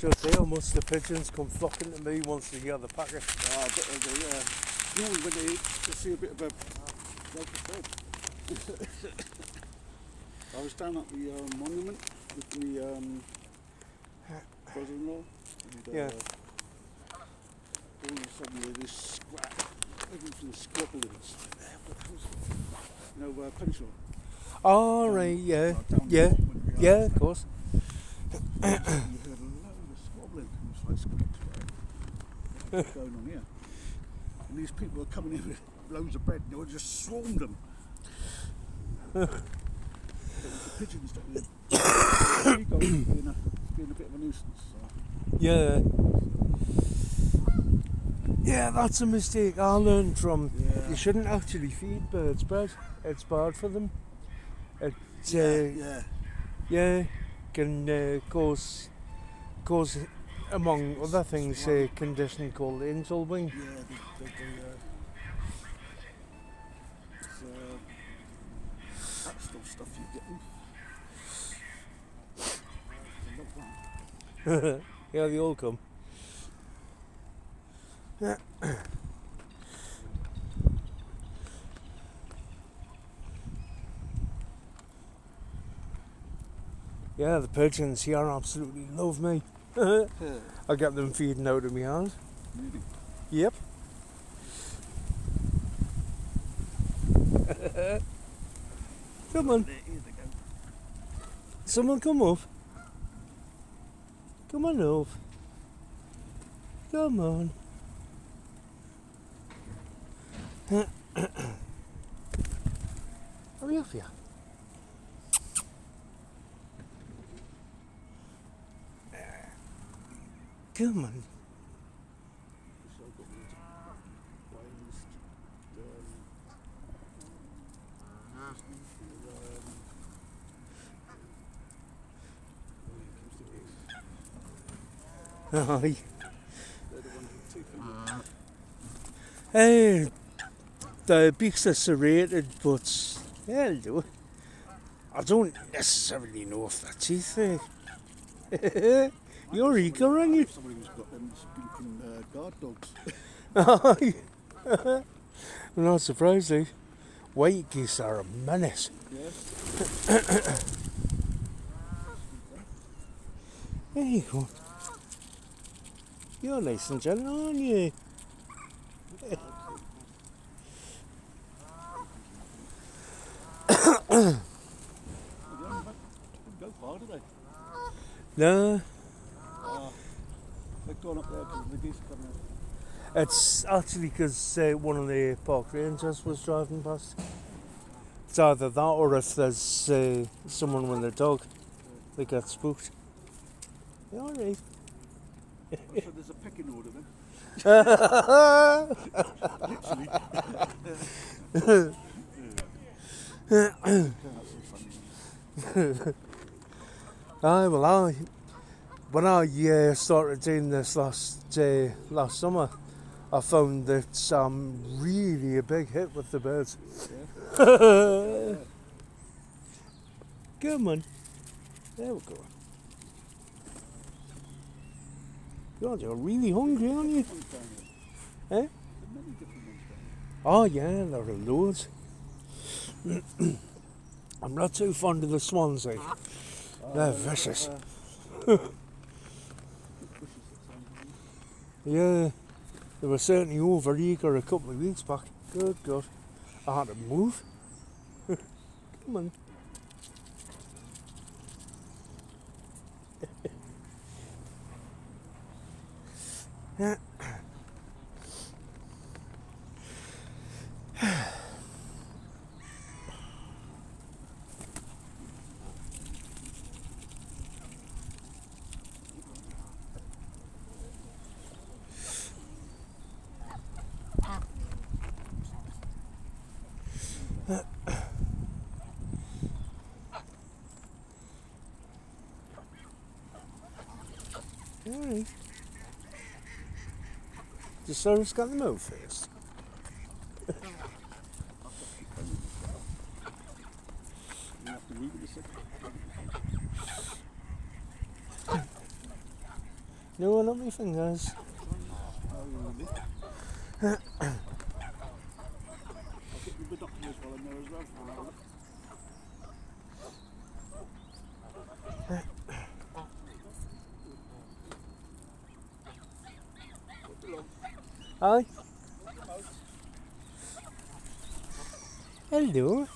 Sure say, almost the pigeons come flocking to me once they hear the packet. Oh, but normally when they see a bit of a like I said. I was down at the monument with my brother-in-law, and Yeah. all of a sudden this scrap, everything's squabbling. You know, pencil. Oh, right, yeah. Down the Yeah. monument we Yeah, are. of course. You heard a load of squabbling. It was like, what's going on here? And these people were coming in with loads of bread, and they would just swarmed them. It was the pigeons that were being a bit of a nuisance. So. Yeah. Yeah, that's a mistake I learned from. Yeah. You shouldn't actually feed birds bread. It's bad for them. It can cause among other things a condition called angel wing. Yeah, that's the stuff you get. Yeah, they all come. Yeah, the pigeons here absolutely love me. I get them feeding out of my hand. Really? Yep. Come on. Here they go. Someone come up. Come on up. Come on. Hurry up here. Come on. So I've got loads of wines, Aye. they're the ones with teeth in them. Hey, the beaks are serrated, but yeah, they'll do it. I don't necessarily know if they're teeth there. You're eager, aren't you? Somebody who's got them stinking guard dogs. Aye. I'm not surprised, eh? White geese are a menace. Yeah. There you go. You're nice and gentle, aren't you? Go far, do they? No, They've gone up there because the geese are coming out. it's actually because one of the park rangers was driving past. It's either that or if there's someone with a dog, they get spooked. You alright? So there's a pecking order then. Aye, well, when I started doing this last summer, I found that I'm really a big hit with the birds. Yeah. Come on. There we go. God, you're really hungry, aren't you? Eh? There are many different ones down Oh yeah, there are loads. I'm not too fond of the swans, eh? They're vicious. Yeah, they were certainly over eager a couple of weeks back. Good God, I had to move. Come on. Yeah. Alright. Just so it's got them out first. You have to move it a second. No, not my fingers. Oh, really? I'll get the binoculars while I'm there as well. Hi. Hello.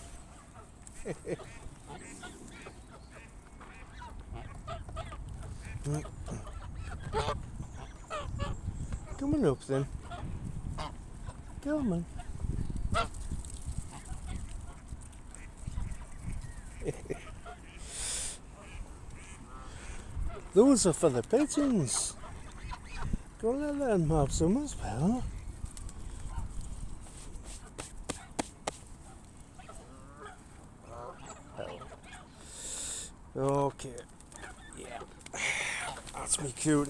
Come on up then. Come on. Those are for the pigeons. Go let them have some as well. Okay. Yeah. That's me cute.